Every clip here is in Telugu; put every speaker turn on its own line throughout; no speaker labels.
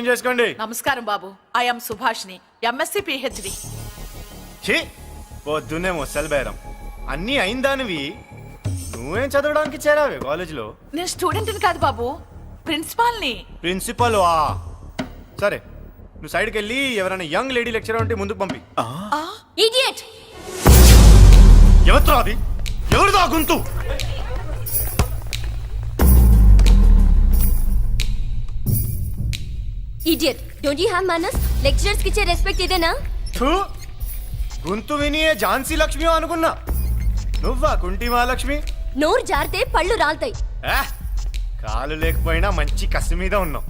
చేసుకోండి.
నమస్కారం బాబు. ఐఎమ్ సుభాష్ని, ఎంఎస్సి పిహెచ్డి.
పొద్దున్నే ముసలి బేరం అన్నీ అయిందానివి నువ్వేం చదవడానికి చేరావే కాలేజీలో?
నేను స్టూడెంట్ని కాదు బాబు, ప్రిన్సిపాల్ని.
ప్రిన్సిపల్ సరే, నువ్వు సైడ్కి వెళ్ళి ఎవరైనా యంగ్ లేడీ లెక్చరర్ ఉంటే ముందుకు పంపి.
ఇడియట్!
ఎవరితో అది? ఎవరిదో ఆ గొంతు?
Idiot! Don't you have manners? Lecturers కి ఇచ్చే రెస్పెక్ట్ ఇదేనా?
గొంతు విని ఝాన్సీ లక్ష్మి అనుకున్నా. నువ్వా కుంటి మహాలక్ష్మి?
నోరు జారితే పళ్ళు రాల్తాయి.
కాలు లేకపోయినా మంచి కసి మీద ఉన్నావు.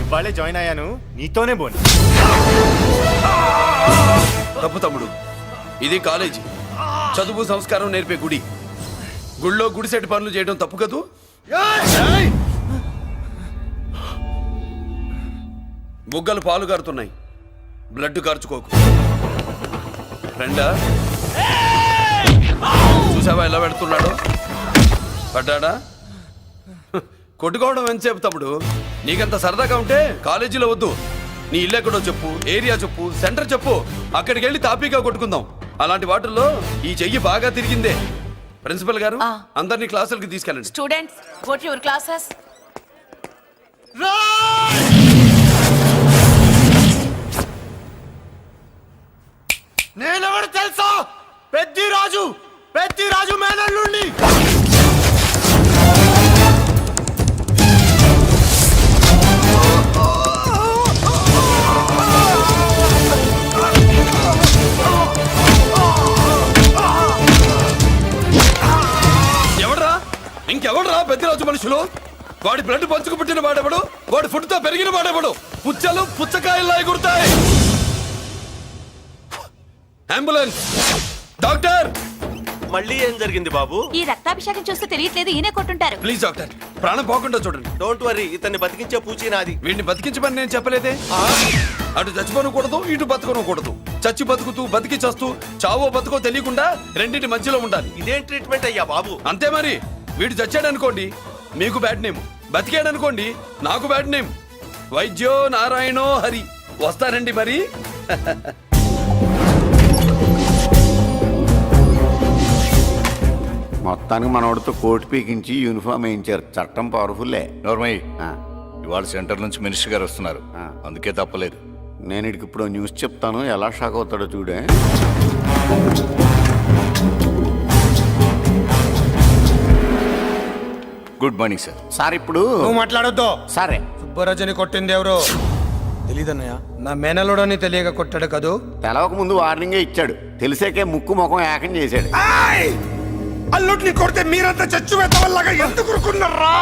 ఇవాళే జాయిన్ అయ్యాను, నీతోనే బోని.
తప్పు తమ్ముడు, ఇది కాలేజీ, చదువు సంస్కారం నేర్పే గుడి. గుళ్ళో గుడిసెట్ పనులు చేయడం తప్పు కదూ? బుగ్గలు పాలు కారుతున్నాయి, బ్లడ్ కార్చుకోకు. ఫ్రెండా, చూసావా ఎలా పెడుతున్నాడు? పడ్డాడా? కొట్టుకోవడం ఎంతసేపు తమ్ముడు? నీకంత సరదాగా ఉంటే కాలేజీలో వద్దు. నీ ఇల్లు ఎక్కడో చెప్పు, ఏరియా చెప్పు, సెంటర్ చెప్పు, అక్కడికి వెళ్ళి తాపీగా కొట్టుకుందాం. అలాంటి వాటిల్లో ఈ చెయ్యి బాగా తిరిగిందే. ప్రిన్సిపల్ గారు, అందరినీ క్లాసులకి తీసుకెళ్ళండి.
Students, go to your classes.
నేనెవరు తెలుసా? పెద్దిరాజు, పెద్దిరాజు మేనల్లుండి.
ఎవడ్రా? ఇంకెవడ్రా పెద్దిరాజు మనుషులు? వాడి బ్లడ్ పంచుకు పుట్టిన వాడెవడు? వాడి ఫుడ్తో పెరిగిన వాడెవడు? పుచ్చలు పుచ్చకాయల్లా ఎగురుతాయి. అంబులెన్స్! డాక్టర్!
మళ్ళీ ఏం జరిగింది బాబు?
ఈ రక్తాభిషేకం చూస్తే తెలియట్లేదు, ఈయనే కొట్టుంటారు.
ప్లీజ్ డాక్టర్, ప్రాణం పోకుండా చూడండి.
డోంట్ వరీ, ఇతన్ని బతికించే పూచి నాది.
వీడిని బతికించమని నేను చెప్పలేదే. అటు చచ్చిపోనకూడదు, ఇటు బతకనకూడదు. చచ్చి బతుకుతూ, బతికి చస్తూ, చావో బతుకో తెలియకుండా రెండింటి మధ్యలో ఉండాలి.
ఇదేం ట్రీట్మెంట్ అయ్యా బాబు?
అంతే మరి. వీడు చచ్చాడనుకోండి, మీకు బ్యాడ్ నేమ్. బతికాడనుకోండి, నాకు బ్యాడ్ నేమ్. వైద్యో నారాయణో హరి. వస్తారండి మరి.
మొత్తానికి మనోడితో కోట్ పీకించి యూనిఫామ్ వేయించారు. చట్టం పవర్ఫుల్లే.
నోర్మయ్య, ఇవాళ సెంటర్ నుంచి మినిస్టర్ గారు వస్తున్నారు, అందుకే తప్పలేదు.
నేను ఇడికి ఇప్పుడు న్యూస్ చెప్తాను, ఎలా షాక్ అవుతాడో చూడే.
Good morning sir.
సార్ ఇప్పుడు
నువ్వు మాట్లాడొద్దు.
సరే,
సుబ్బరాజుని కొట్టింది ఎవరు? తెలీదన్నయ్య. నా మేనలోడని తెలియక కొట్టాడు కదూ.
తెలవక ముందు వార్నింగే ఇచ్చాడు, తెలిసాకే ముక్కు ముఖం ఏకం చేశాడు.
అల్లుడిని కొడితే మీరంతా చచ్చు వెతవల్లాగా ఎందుకు ఊరుకున్నారా?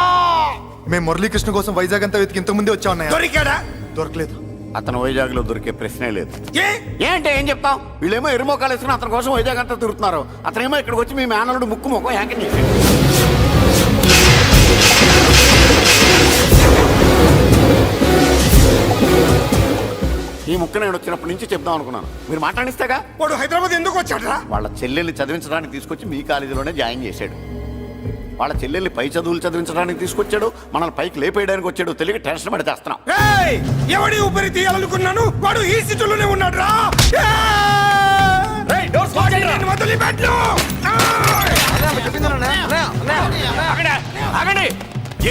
మేము మురళీకృష్ణ కోసం వైజాగ్ అంతా వెతికి ఇంతకు ముందే వచ్చా ఉన్నాయా?
దొరికాడా?
దొరకలేదు.
అతను వైజాగ్ లో దొరికే ప్రశ్నే లేదు.
ఏ
ఏంటే ఏం చెప్తాం? వీళ్ళేమో ఎరుమోకాలు వేసుకుని అతని కోసం వైజాగ్ అంతా తిరుగుతున్నారు. అతనేమో ఇక్కడికి వచ్చి మీ మేనలుడు ముక్కు ముఖం ఏకం చేశాడు. ఈ ముక్క నేను వచ్చినప్పటి నుంచి చెప్దాం అనుకున్నాను, మీరు మాట్లాడిస్తేగా.
వాడు హైదరాబాద్ ఎందుకు వచ్చాడరా?
వాళ్ళ చెల్లెల్ని చదివించడానికి తీసుకొచ్చి మీ కాలేజీలోనే జాయిన్ చేశాడు. వాళ్ళ చెల్లెల్ని పై చదువులు చదివించడానికి తీసుకొచ్చాడు, మనల్ని పైకి లేపేయడానికి వచ్చాడు. తెలియక టెన్షన్ పడి తెస్తున్నాం.
ఎవడి ఊపిరి తీయాలనుకున్నాను, వాడు ఈ సిటీలోనే ఉన్నాడు రా.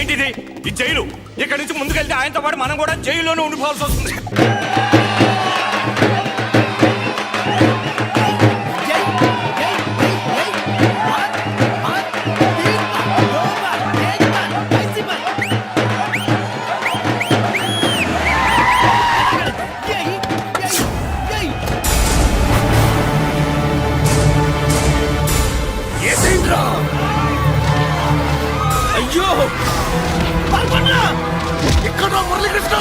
ఏంటిది? ఈ జైలు. ఇక్కడి నుంచి ముందుకెళ్తే ఆయనతో పాటు మనం కూడా జైల్లోనే ఉండిపోవాల్సి వస్తుంది.
అయ్యో,
ఇక్కడ మురళీకృష్ణ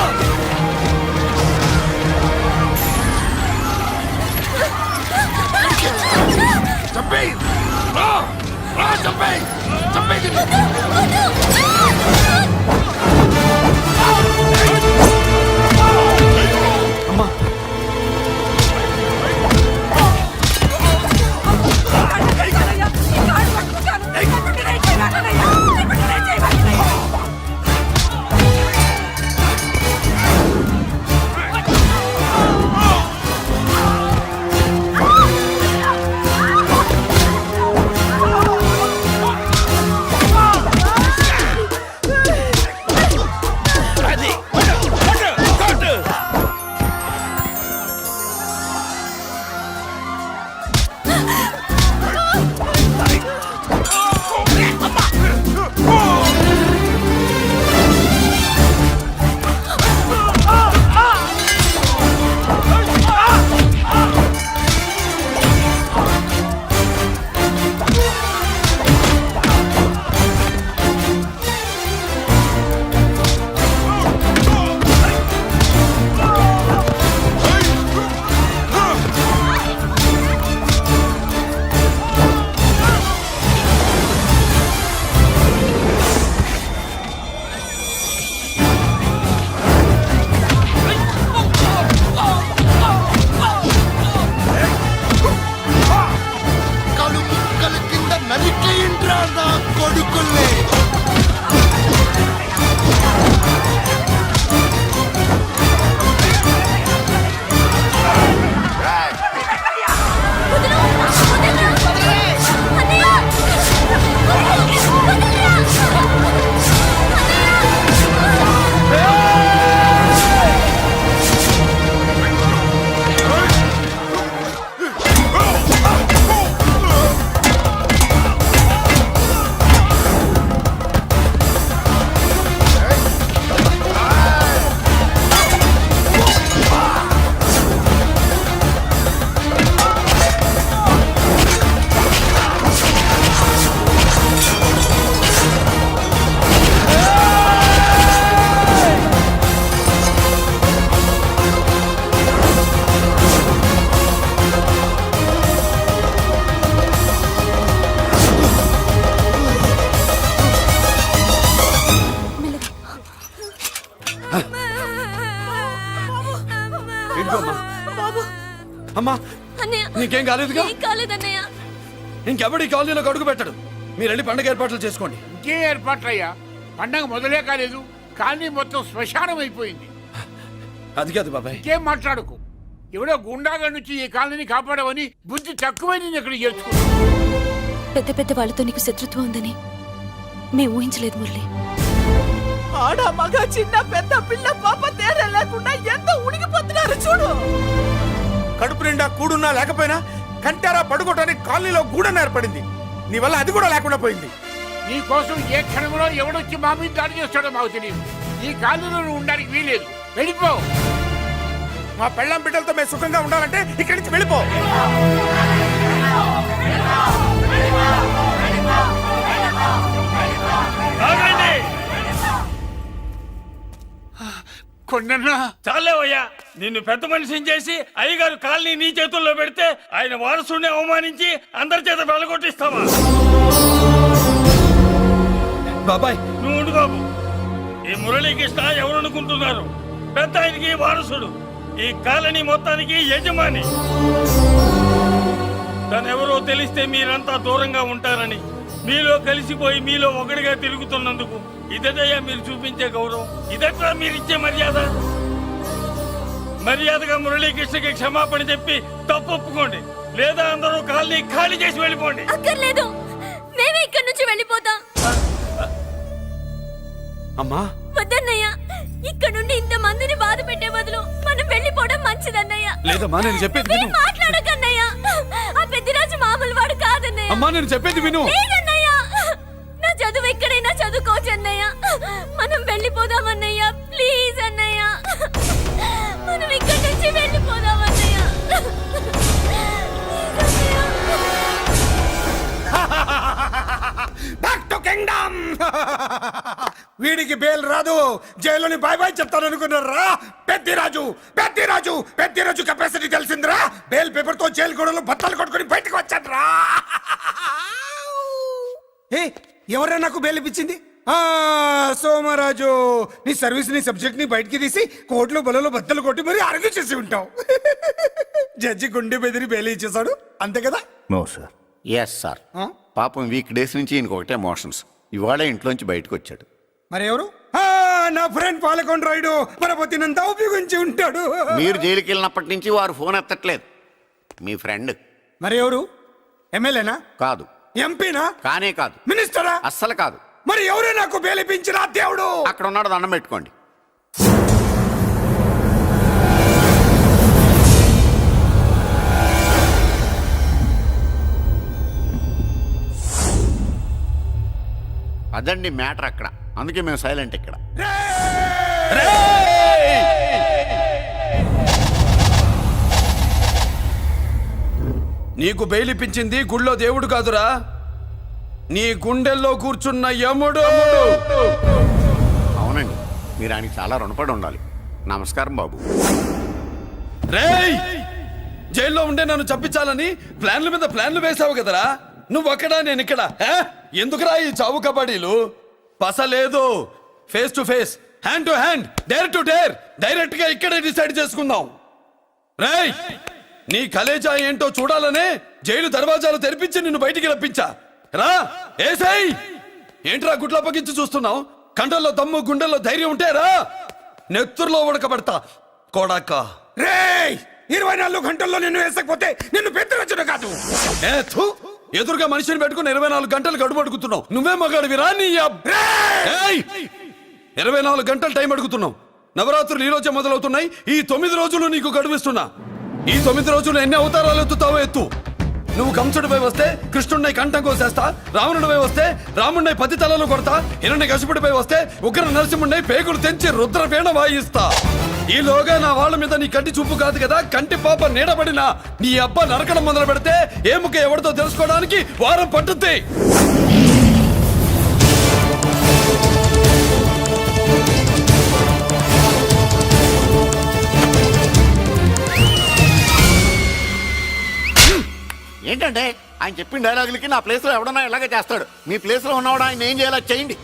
ఇదిగోమ్మా.
బాబు
అమ్మా
అన్నయ్య
నీకేం కాలేదుగా?
ఏం కాలేదన్నయ్య.
ఇంకెవడి కాలనీలోకి అడుగు పెట్టడు. మీరు వెళ్ళి పండుగ ఏర్పాట్లు చేసుకోండి.
ఇంకే ఏర్పాట్లయ్యా? పండగ మొదలే కాలేదు, కానీ మొత్తం శ్మశానం అయిపోయింది.
అది కాదు బాబాయ్.
ఇంకేం మాట్లాడుకు. ఎవడో గుండాగా నుంచి ఈ కాలనీని కాపాడవని బుద్ధి తక్కువై నేను ఇక్కడ చేర్చుకున్నా.
పెద్ద పెద్ద వాళ్ళతో నీకు శత్రుత్వం ఉందని మేము ఊహించలేదు మురళి.
ఆడ మగ చిన్న పెద్ద పిల్ల పాప తేడా లేకుండా ఎంత ఉడికిపోతున్నారు చూడు.
కడుపు నిండా కూడున్నా లేకపోయినా కంటారా పడుకోవటానికి కాలనీలో గూడెం ఏర్పడింది. నీ వల్ల అది కూడా లేకుండా పోయింది.
నీ కోసం ఏ క్షణంలో ఎవడొచ్చి మా మీద దాడి చేస్తాడో మాకు తెలియదు. ఈ కాలనీలో నువ్వు ఉండడానికి వీలేదు. వెళ్ళిపో.
మా పెళ్ళాం బిడ్డలతో మేము సుఖంగా ఉండాలంటే ఇక్కడి నుంచి వెళ్ళిపో.
కొండన్నా
చాలేవయ్యా, నిన్ను పెద్ద మనిషిని చేసి అయ్యగారు కాలనీ నీ చేతుల్లో పెడితే ఆయన వారసుని అవమానించి అందరి చేత వెళ్ళగొట్టిస్తావా?
బాబాయ్
నువ్వు ఉండు బాబు. ఈ మురళీకృష్ణ ఎవరనుకుంటున్నారు? పెద్ద ఆయనకి వారసుడు, ఈ కాలనీ మొత్తానికి యజమాని. తనెవరో తెలిస్తే మీరంతా దూరంగా ఉంటారని మీలో కలిసిపోయి మీలో ఒకటిగా తిరుగుతున్నందుకు ఇదయ్యా మీరు చూపించే గౌరవం. ఇదట్లా మీరిచ్చే మర్యాద. మర్యాదగా మురళీకృష్ణకి క్షమాపణ చెప్పి తప్పు ఒప్పుకోండి, లేదా అందరూ కాలనీ ఖాళీ చేసి వెళ్ళిపోండి.
అక్కర్లేదు, మేమే ఇక్కడి నుంచి వెళ్ళిపోతాం.
అమ్మా
వద్దన్నయ్య, ఇక్కడ నుండి ఇంత మందిని బాధ పెట్టే బదులు మనం వెళ్ళిపోవడం మంచిదన్నయ్య.
లేదమ్మా, నేను చెప్పేది విను.
మాట్లాడకన్నయ్య, ఆ పెద్దిరాజు మామూలు వాడు కాదన్నయ్య.
అమ్మా నేను చెప్పేది విను.
లేదన్నయ్య, నా చదువు ఎక్కడైనా చదువుకోవచ్చు అన్నయ్య. మనం వెళ్ళిపోదామన్నయ్య, ప్లీజ్ అన్నయ్య. మనం ఇక్కడి నుంచి వెళ్ళిపోదామన్నయ్య.
Back to kingdom. వీడికి బెయిల్ రాదు, జైల్లోని బాయ్ బాయ్ చెప్తాను అనుకున్నారా? పెద్దిరాజు పెద్దిరాజు పెద్దిరాజు కెపాసిటీ తెలిసిందిరా. బెయిల్ పేపర్ తో జైలు గోడలు బట్టలు కొట్టుకుని బయటకు వచ్చాడ్రా. ఏ ఎవరా నాకు బెయిల్ ఇప్పించింది? సోమరాజు, నీ సర్వీస్ నీ సబ్జెక్ట్ ని బయటికి తీసి కోర్టులో బలలో బద్దలు కొట్టి మరి ఆర్గ్యూ చేసి ఉంటావు. జడ్జి గుండె బెదిరి బెయిల్ ఇచ్చేసాడు, అంతే కదా?
No sir. Yes sir. పాపం వీక్ డేస్ నుంచి ఈయనకు ఒకటే ఎమోషన్స్. ఇవాళ ఇంట్లోంచి బయటకు వచ్చాడు.
మరి ఎవరు? నా ఫ్రెండ్ పాలకొండ రాయుడు పరపతినంత ఉపయోగించి ఉంటాడు.
మీరు జైలుకి వెళ్ళినప్పటి నుంచి వారు ఫోన్ ఎత్తట్లేదు. మీ ఫ్రెండ్.
మరి ఎవరు? ఎమ్మెల్యేనా?
కాదు.
ఎంపీనా?
కానే కాదు.
మినిస్టరా?
అస్సలు కాదు.
మరి ఎవరే నాకు బేలిపించిన దేవుడు?
అక్కడ ఉన్నాడు, దండం పెట్టుకోండి. అదండి మ్యాటర్ అక్కడ. అందుకే మేము సైలెంట్ ఇక్కడ.
నీకు బెయిల్ ఇప్పించింది గుళ్ళో దేవుడు కాదురా, నీ గుండెల్లో కూర్చున్న యముడు.
అవునండి, మీరు ఆయనకి చాలా రుణపడి ఉండాలి. నమస్కారం బాబు.
రేయ్, జైల్లో ఉండే నన్ను చంపించాలని ప్లాన్ల మీద ప్లాన్లు వేసావు కదరా. నువ్వక్కడా నేను ఇక్కడ. ఎందుకురా ఈ చావు కబడ్డీలు? పస లేదు. Face to face, hand to hand, dare to dare, direct గా ఇక్కడే డిసైడ్ చేసుకుందాం. రేయ్, నీ కలేజా ఏంటో చూడాలనే జైలు దర్వాజాలు తెరిపించి నిన్ను బయటికి రప్పించా. రా ఏసై. ఏంట్రా గుడ్ల పగించి చూస్తున్నావు? కండల్లో దమ్ము గుండెల్లో ధైర్యం ఉంటే రా, నెత్తురులో ఉడకబడతా కొడాక.
రేయ్, 24 గంటల్లో నిన్ను వేసకపోతే నిన్ను పెద్దరచ్చుడు కాదు.
ఎదురుగా మనిషిని పెట్టుకుని 24 గంటలు గడుపు అడుగుతున్నావు. నువ్వే మగాడివిరా నీ 24 గంటలు టైం అడుగుతున్నావు. నవరాత్రులు ఈ రోజే మొదలవుతున్నాయి. ఈ 9 రోజులు నీకు గడువిస్తున్నా. ఈ 9 రోజులు ఎన్ని అవతారాలు ఎత్తుతావో ఎత్తు. నువ్వు కంసుడిపై వస్తే కృష్ణుడిని కంఠం కోసేస్తా, రావణుడిపై వస్తే రాముడిని 10 తలలు కొడతా, హిరణ్యకశిపుడిపై వస్తే ఉగ్ర నరసింహుడిని పేగులు తెంచి రుద్రవీణ వాయిస్తా. ఈలోగా నా వాళ్ళ మీద నీ కంటి చూపు కాదు కదా, కంటి పాప నీడబడినా నీ అబ్బా నరకడం మొదలు పెడితే ఏముక ఎవరితో తెలుసుకోవడానికి వారం పట్టుద్ది.
ఏంటంటే ఆయన చెప్పిన డైలాగులకి నా ప్లేస్లో ఎవడన్నా ఇలాగే చేస్తాడు. మీ ప్లేస్లో ఉన్నవాడు ఆయన ఏం చేయాలో చేయండి.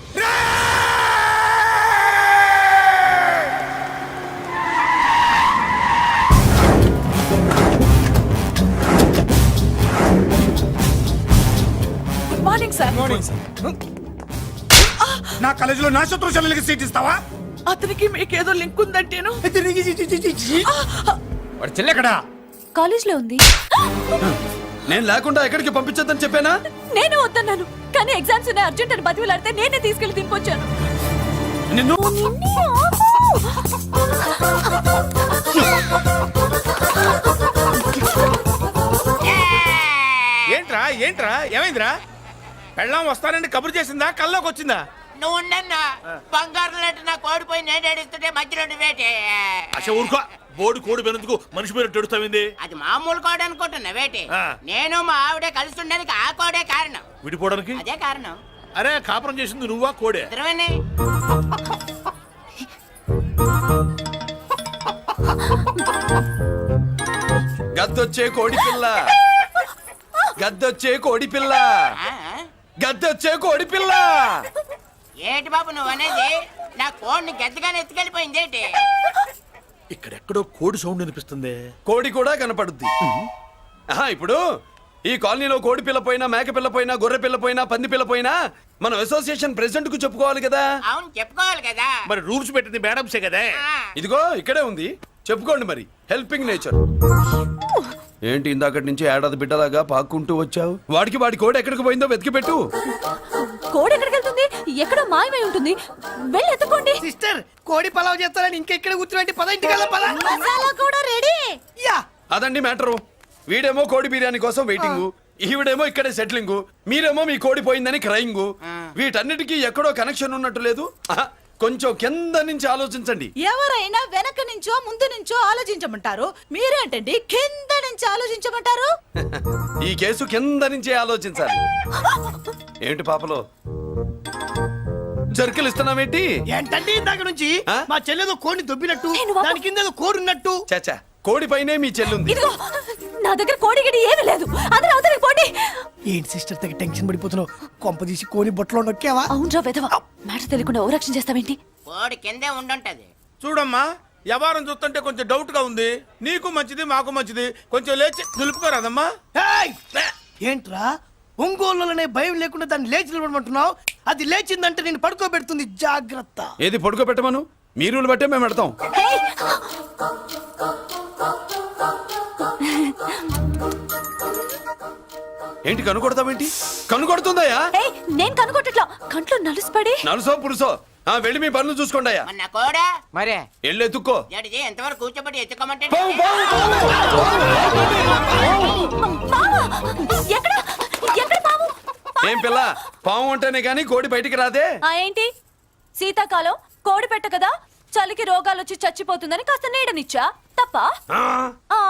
నా కాలేజీలో నా శత్రు చెల్లెలకి సీట్ ఇస్తావా?
అతనికి మీకేదో లింక్ ఉందంటేను.
వాడి చెల్లెక్కడా?
కాలేజ్ లో ఉంది.
నేను లేకుండా ఎక్కడికి పంపించొద్దని చెప్పానా?
నేను వద్దన్నాను, కానీ ఎగ్జామ్స్ ఉన్నాయి అర్జెంట్ అని బతిలాడితే నేనే తీసుకెళ్లి దింపొచ్చాను.
నిన్ను
ఏంట్రా ఏంట్రా ఏమైందిరా? పెళ్ళాం వస్తానండి కబురు చేసిందా, కల్లోకి వచ్చిందా?
నువ్వు ఉండన్నా బంగారం లాంటి నా కోడిపోయి నేను ఏడుస్తుంటే మధ్యలో నువ్వేటే.
అసలు ఊరుకో, బోర్డు కోడి పెనందుకు మనిషి పేరు తెడుస్తావింది.
అది మామూలు కోడి అనుకుంటున్నా వేటి.
ఆ.
నేను మా ఆవిడే కలిసి ఉండడానికి ఆ కోడే కారణం.
విడిపోవడానికి?
అదే కారణం.
అరే కాపురం చేసింది నువ్వా కోడే?
ఇద్దరమేనే.
గద్దొచ్చే కోడి పిల్ల, గద్దొచ్చే కోడి పిల్ల,
ఆ?
గద్దొచ్చే కోడి పిల్ల.
ఏటి బాబు నువ్వు అనేది? నా కోడిని గద్దగానే ఎత్తుకెళ్ళిపోయింది ఏంటి?
ఇక్కడెక్కడో కోడి సౌండ్ అనిపిస్తుంది.
కోడి కూడా కనపడుద్ది. ఆహా, ఇప్పుడు ఈ కాలనీలో కోడి పిల్ల పోయినా, మేక పిల్ల పోయినా, గొర్రె పిల్ల పోయినా, పంది పిల్ల పోయినా మనం అసోసియేషన్ ప్రెసిడెంట్ కు చెప్పుకోవాలి కదా.
అవును చెప్పుకోవాలి కదా.
మరి రూల్స్ పెట్టింది మేడమ్సే కదా.
ఆ.
ఇదిగో ఇక్కడే ఉంది, చెప్పుకోండి మరి. Helping nature. ఏంటి ఇందాకటి నుంచి ఏడాది బిడ్డలాగా పాక్కుంటూ వచ్చావు? వాడికి వాడి కోడి ఎక్కడికి పోయిందో వెతికి పెట్టు.
కోడి ఎక్కడికి వెళ్తుంది? ఎక్కడో మాయమై ఉంటుంది, వెళ్ళి ఎత్తుకోండి.
సిస్టర్, కోడి పలావ్ చేస్తారని ఇంకెక్కడ కూర్చోండి. పద ఇంటికి పద.
మసాలా కూడా రెడీ.
యా.
అదండి మ్యాటరు. వీడేమో కోడి బిర్యానీ కోసం వెయిటింగ్, ఈవిడేమో ఇక్కడే సెటిలింగ్, మీరేమో మీ కోడి పోయిందని క్రయింగ్. వీటన్నిటికీ ఎక్కడో కనెక్షన్ ఉన్నట్టు లేదు. ఆహా, కొంచెం కింద నుంచి ఆలోచించండి.
ఎవరైనా వెనక నుంచో ముందు నుంచో ఆలోచించమంటారు, మీరేంటండి కింద నుంచి ఆలోచించమంటారు?
ఈ కేసు కింద నుంచే ఆలోచించాలి. ఏంటి పాపలో జర్కలు ఇస్తున్నావేంటి?
ఏంటండి ఇందాక నుంచి
ఆ?
మా చెల్లెదో కోడిని దొబ్బినట్టు,
నేను వాపు-
దాని కింద ఏదో కోడి ఉన్నట్టు.
చాచా, కోడి పైనే మీ చెల్లుంది.
ఇదిగో నా దగ్గర కోడి గిడి ఏమీ లేదు, అందరూ అవతలికి పోండి.
ఏంటి సిస్టర్ దగ్గర టెన్షన్ పడిపోతున్నావు? కొంప తీసి కోడి బొట్టలో నొక్కావా?
అవునరా వెధవ, మ్యాటర్ తెలియకుండా ఓ రక్షణ చేస్తావేంటి?
కోడి కిందే ఉండుంటది.
చూడమ్మా, వ్యవహారం చూస్తుంటే కొంచెం డౌట్ గా ఉంది. నీకు మంచిది మాకు మంచిది, కొంచెం లేచి నిలుపుకోరాదమ్మా.
ఏయ్! ఏంట్రా ఒంగోలులోనే భయం లేకుండా దాన్ని లేచి నిలబడమంటున్నావు? అది లేచిందంటే నేను పడుకోబెడుతుంది, జాగ్రత్త.
ఏది పడుకోబెట్టమను, మీ రూల్ బట్టే మేము పెడతాం. ఏంటి కనుకొడతావేంటి? కనుకొడుతుందయ్యా?
ఏయ్, నేను కనుగొట్టట్లా, కంట్లో నలుసుపడి.
నలుసో పురుసో వెళ్ళి మీ పనులు చూసుకోండి అయ్యా.
మన కోడా
మరే
వెళ్ళి ఎత్తుక్కో.
జడిజీ ఎంతవరకు కూర్చోబెట్టి ఎత్తుకోమంటే
పాము! ఎక్కడ ఎక్కడ పాము?
ఏం పిల్ల, పాము అంటేనే గాని కోడి బయటికి రాదే.
ఆ ఏంటి, శీతాకాలం కోడి పెట్ట కదా, చలికి రోగాలు వచ్చి చచ్చిపోతుందని కాస్త నీడనిచ్చా, తప్ప?
ఆ?
ఆ,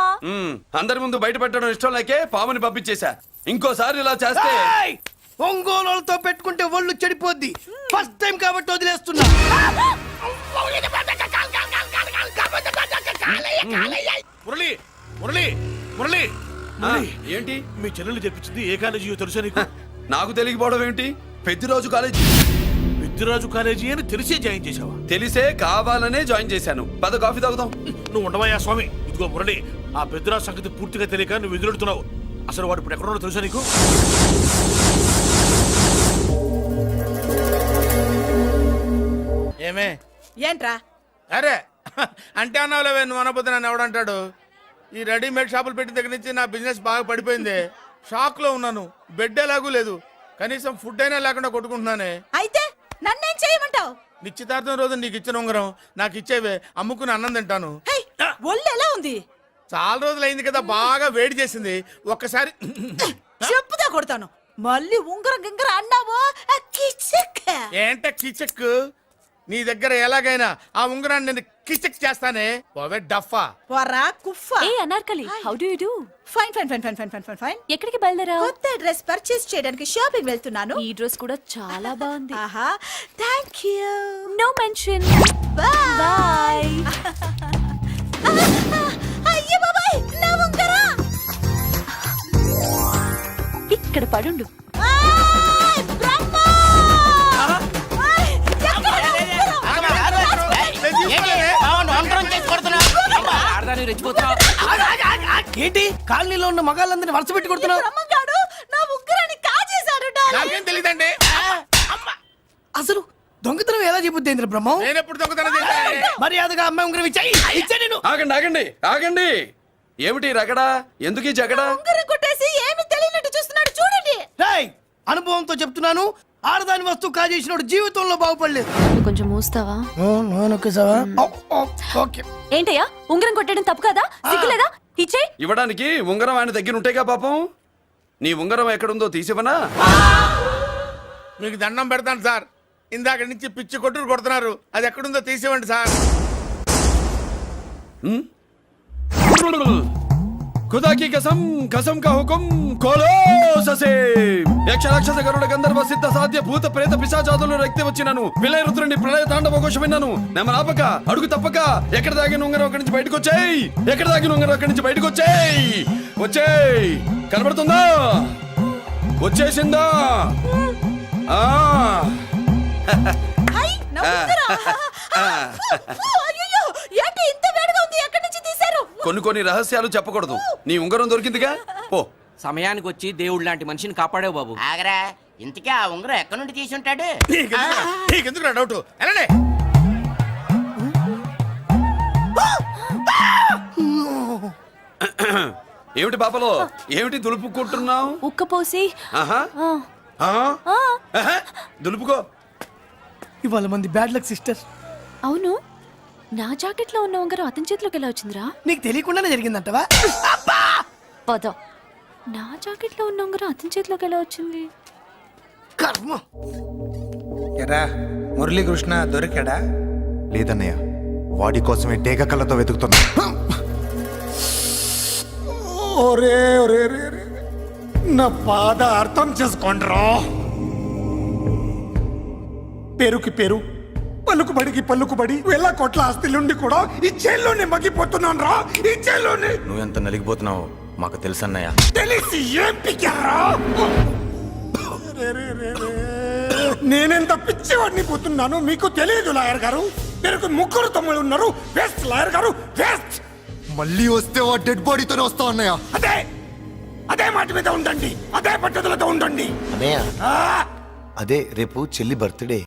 అందరి ముందు బయట పెట్టడం ఇష్టం లేకే పాముని పంపించేశా. ఇంకోసారి ఇలా చేస్తే
ఒంగోలుతో పెట్టుకుంటే ఒళ్ళు చెడిపోద్ది. ఫస్ట్ టైం కాబట్టి వదిలేస్తున్నా.
మురళి మురళి మురళి
ఆ, ఏంటి
మీ చెల్లెలు చెప్పించింది ఏ కాలేజీ తెలుసా నీకు?
నాకు తెలియకపోవడం ఏంటి? పెద్దిరాజు కాలేజీ.
పెద్దిరాజు కాలేజీ అని తెలిసే జాయిన్ చేసావా?
తెలిసే కావాలనే జాయిన్ చేశాను. పద కాఫీ తాగుదాం.
నువ్వు ఉండవయ్యా స్వామి. ఇదిగో మురళి, ఆ పెద్దిరాజు సంగతి పూర్తిగా తెలియక నువ్వు ఎదురెడుతున్నావు. అసలు వాడు ఇప్పుడు ఎక్కడున్నాడో తెలుసా నీకు? ఏమే
ఏంట్రా?
అరే అంటే అన్నావులేవే, నువ్వు అనబోతే నన్ను ఎవడంటాడు? ఈ రెడీమేడ్ షాపులు పెట్టిన దగ్గర నుంచి నా బిజినెస్ బాగా పడిపోయింది. షాక్ లో ఉన్నాను, బెడ్ ఎలాగూ లేదు, కనీసం ఫుడ్ అయినా లేకుండా కొట్టుకుంటున్నానే.
అయితే నన్నేం చేయమంటావు?
నిశ్చితార్థం రోజు నీకు ఇచ్చిన ఉంగరం నాకు ఇచ్చేవే, అమ్ముకుని అన్నం తింటాను.
హే, ఒళ్ళు ఎలా ఉంది?
చాలా రోజులు అయింది కదా, బాగా వేడి చేసింది. ఒక్కసారి
చెప్పుదా కొడతాను. మళ్ళీ ఉంగరం గింగర అన్నావో కిచక్.
ఏంట కిచక్? నీ దగ్గర ఎలాగైనా ఆ ఉంగరాన్ని నేను కిచక్ చేస్తానే. పోవే డఫా.
వరా కుఫా.
ఏ Anarkali, how do you do?
Fine fine fine fine fine fine fine fine.
ఎక్కడికి బయలుదేరా?
కొత్త డ్రెస్ పర్చేస్ చేయడానికి షాపింగ్ వెళ్తున్నాను.
ఈ డ్రెస్ కూడా చాలా బాగుంది.
ఆహా, thank you.
No mention.
Bye.
Bye.
అయ్యో బాబాయ్, నా ఉంగరా.
ఇక్కడ పడుండు.
ఆయ్, బ్రహ్మ! ఆయ్, ఎక్కడ నా ఉంగరం?
ఏంటి కాలనీలో ఉన్న మగాళ్ళందరినీ వరుస పెట్టి కొడుతున్నావు?
బ్రహ్మంగాడు నా ఉంగరాన్ని కాజేశాడుట.
నాకేం తెలియదండి.
అసలు దొంగతనం ఎలా చెబుద్ది బ్రహ్మం?
నేను ఎప్పుడు దొంగతనం చేశానండి?
మర్యాదగా అమ్మాయి ఉంగరం ఇచ్చాయి నేను.
ఆగండి ఆగండి ఆగండి. ఏమిటి రగడా? ఎందుకు ఈ జగడా?
ఉంగరం కొట్టేసి ఏమి తెలియనట్టు చూస్తున్నాడు చూడండి.
రేయ్, అనుభవంతో చెప్తున్నాను, ఆడదాని వస్తువు కాజేసినోడు జీవితంలో బాగుపడలేదు.
కొంచెం మూస్తావా?
ఓకే.
ఏంటయ్యా ఉంగరం కొట్టడం తప్పు కదా? సిగ్గులేదా? ఇచ్చే.
ఇవ్వడానికి ఉంగరం ఆయన దగ్గర ఉంటేగా పాపం. నీ ఉంగరం ఎక్కడుందో తీసివనా?
మీకు దండం పెడతాను సార్, ఇందాక నుంచి పిచ్చి కొట్టుడు కొడుతున్నారు, అది ఎక్కడుందో తీసివ్వండి సార్.
खुदा की कसम कसम का हुकुम खोलो ससे యక్ష రాక్షస గరుడ గంధర్వ సిద్ధ సాధ్య భూత ప్రేత పిశాచాదులు రక్తి వచ్చినాను విలయ రుద్రుని ప్రళయ తాండవ ఘోష విన్నాను. నెమరాపక అడుగు తప్పక ఎక్కడ దాగిన ఉంగరం అక్కడి నుంచి బయటకు వచ్చేయ్. ఎక్కడ దాగిన ఉంగరం అక్కడి నుంచి బయటకు వచ్చేయ్. వచ్చేయ్. కనబడుతుందా? వచ్చేసిందా? ఆ
హై నా ఉంగరం. అయ్యో ఏంటి ఇంత వేడిగా ఉంది? ఎక్కడి నుంచి తీశారు?
కొన్ని రహస్యాలు చెప్పకూడదు. నీ ఉంగరం దొరికిందిగా, పో.
సమయానికి వచ్చి దేవుడు లాంటి మనిషిని కాపాడావు బాబు.
ఆగరా, ఇంతకీ ఆ ఉంగరం ఎక్కడి నుండి తీసి ఉంటాడు?
నీకెందుకు డౌట్? వెళ్ళండి.
ఏమిటి పాపలో, ఏమిటి దులుపుకుంటున్నావు?
ఉక్కపోసి.
ఆహా. ఆహా. దులుపుకో.
ఇవాళ మంది బ్యాడ్ లక్ సిస్టర్.
అవును, నా జాకెట్ లో ఉన్న ఉంగరం అతని చేతిలోకి ఎలా వచ్చిందిరా?
నీకు తెలియకుండానే జరిగిందంటవా?
పద. నా జాకెట్ లో ఉన్న ఉంగరం అతని చేతిలోకి ఎలా వచ్చింది?
కర్మ.
ఎరా మురళీకృష్ణ దొరికాడా?
లేదన్నయ్య, వాడి కోసమే డేగ కళ్ళతో వెతుకుతున్నా.
ఒరే ఒరే ఒరే ఒరే. నా బాధ అర్థం చేసుకోండిరా. పేరుకి పేరు, పలుకుబడికి పలుకుబడి, వేల కోట్ల ఆస్తిలుండి కూడా ఈ జైల్లోనే మగ్గిపోతున్నాను రా. ఈ జైల్లోనే.
నువ్వెంత నలిగిపోతున్నావు మాకు తెలుసన్నయ్య.
తెలిసి ఏం పిక్కారా? నేనెంత పిచ్చివాడిని పోతున్నాను మీకు తెలియదు లాయర్ గారు. మీరు ముగ్గురు తమ్ముళ్ళు ఉన్నారు. వేస్ట్ లాయర్ గారు, వేస్ట్.
మళ్ళీ వస్తే ఆ డెడ్ బాడీతోనే వస్తావు అన్నయ్య.
అదే అదే మాట మీద ఉండండి, అదే పట్టుదలతో ఉండండి.
అన్నయ్య, అదే రేపు చెల్లి బర్త్డే.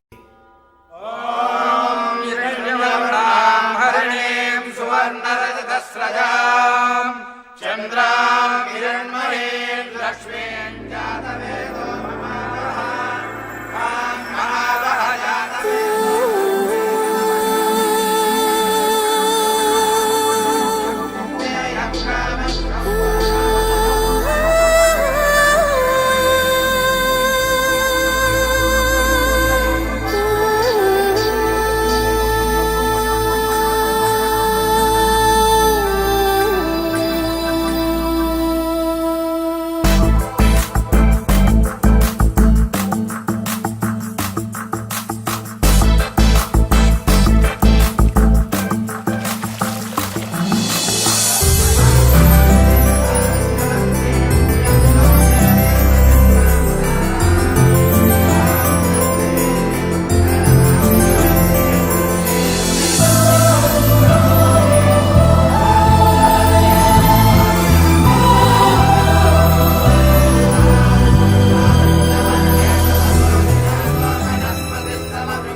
చంద్రా